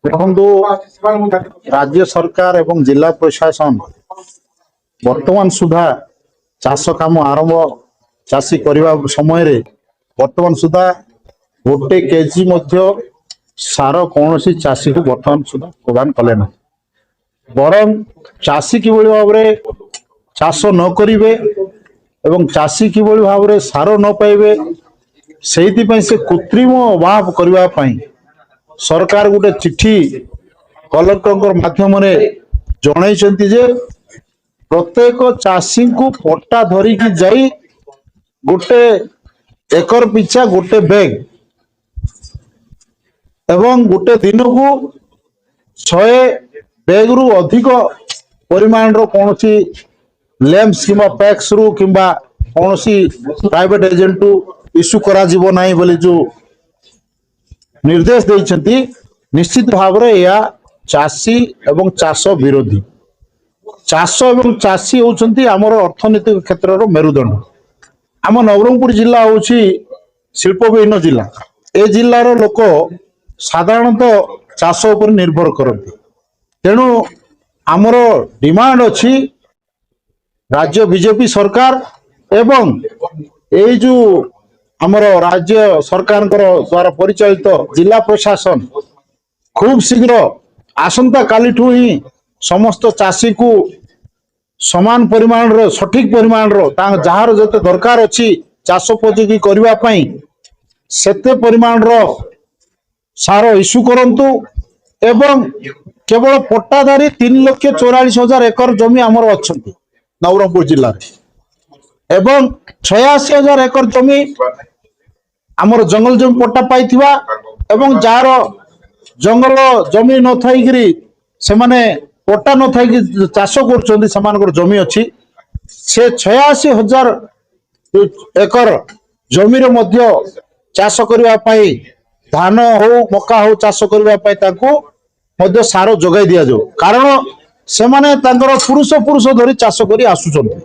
ଦେଖନ୍ତୁ ରାଜ୍ୟ ସରକାର ଏବଂ ଜିଲ୍ଲା ପ୍ରଶାସନ ବର୍ତ୍ତମାନ ସୁଦ୍ଧା ଚାଷ କାମ ଆରମ୍ଭ ଚାଷୀ କରିବା ସମୟରେ ବର୍ତ୍ତମାନ ସୁଦ୍ଧା ଗୋଟେ କେଜି ମଧ୍ୟ ସାର କୌଣସି ଚାଷୀକୁ ବର୍ତ୍ତମାନ ସୁଦ୍ଧା ପ୍ରଦାନ କଲେ ନାହିଁ। ବରଂ ଚାଷୀ କିଭଳି ଭାବରେ ଚାଷ ନ କରିବେ ଏବଂ ଚାଷୀ କିଭଳି ଭାବରେ ସାର ନ ପାଇବେ ସେଇଥିପାଇଁ ସେ କୃତ୍ରିମ ଅଭାବ କରିବା ପାଇଁ ସରକାର ଗୋଟେ ଚିଠି କଲେକ୍ଟରଙ୍କ ମାଧ୍ୟମରେ ଜଣାଇଛନ୍ତି ଯେ ପ୍ରତ୍ୟେକ ଚାଷୀଙ୍କୁ ପଟ୍ଟା ଧରିକି ଯାଇ ଗୋଟେ ଏକର ପିଛା ଗୋଟେ ବ୍ୟାଗ ଏବଂ ଗୋଟେ ଦିନକୁ 100 ବ୍ୟାଗରୁ ଅଧିକ ପରିମାଣର କୌଣସି ଲେମ୍ସ କିମ୍ବା ପ୍ୟାକ୍ସ ରୁ କିମ୍ବା କୌଣସି ପ୍ରାଇଭେଟ ଏଜେଣ୍ଟରୁ ଇସ୍ୟୁ କରାଯିବ ନାହିଁ ବୋଲି ଯୋଉ ନିର୍ଦ୍ଦେଶ ଦେଇଛନ୍ତି। ନିଶ୍ଚିତ ଭାବରେ ଏହା ଚାଷୀ ଏବଂ ଚାଷ ବିରୋଧୀ। ଚାଷ ଏବଂ ଚାଷୀ ହେଉଛନ୍ତି ଆମର ଅର୍ଥନୈତିକ କ୍ଷେତ୍ରର ମେରୁଦଣ୍ଡ। ଆମ ନବରଙ୍ଗପୁର ଜିଲ୍ଲା ହେଉଛି ଶିଳ୍ପବିହୀନ ଜିଲ୍ଲା। ଏ ଜିଲ୍ଲାର ଲୋକ ସାଧାରଣତଃ ଚାଷ ଉପରେ ନିର୍ଭର କରନ୍ତି। ତେଣୁ ଆମର ଡିମାଣ୍ଡ ଅଛି ରାଜ୍ୟ ବିଜେପି ସରକାର ଏବଂ ଏଇ ଯୋଉ ଆମର ରାଜ୍ୟ ସରକାରଙ୍କର ଦ୍ୱାରା ପରିଚାଳିତ ଜିଲ୍ଲା ପ୍ରଶାସନ ଖୁବ୍ ଶୀଘ୍ର ଆସନ୍ତା କାଲିଠୁ ହିଁ ସମସ୍ତ ଚାଷୀକୁ ସମାନ ପରିମାଣର ସଠିକ ପରିମାଣର ଯାହାର ଯେତେ ଦରକାର ଅଛି ଚାଷ ଉପଯୋଗୀ କରିବା ପାଇଁ ସେତେ ପରିମାଣର ସାର ଇସ୍ୟୁ କରନ୍ତୁ ଏବଂ କେବଳ ପଟ୍ଟାଧାରୀ 3,44,000 ଏକର ଜମି ଆମର ଅଛନ୍ତି ନବରଙ୍ଗପୁର ଜିଲ୍ଲାରେ ଏବଂ 86,000 ଏକର ଜମି ଆମର ଜଙ୍ଗଲ ଜମି ପଟ୍ଟା ପାଇଥିବା ଏବଂ ଯାହାର ଜଙ୍ଗଲ ଜମି ନଥାଇକିରି ସେମାନେ ପଟ୍ଟା ନଥାଇକି ଚାଷ କରୁଛନ୍ତି ସେମାନଙ୍କର ଜମି ଅଛି। ସେ 86,000 ଏକର ଜମିରେ ମଧ୍ୟ ଚାଷ କରିବା ପାଇଁ ଧାନ ହଉ ମକା ହଉ ଚାଷ କରିବା ପାଇଁ ତାଙ୍କୁ ମଧ୍ୟ ସାର ଯୋଗାଇ ଦିଆଯାଉ। କାରଣ ସେମାନେ ତାଙ୍କର ପୁରୁଷ ଧରି ଚାଷ କରି ଆସୁଛନ୍ତି।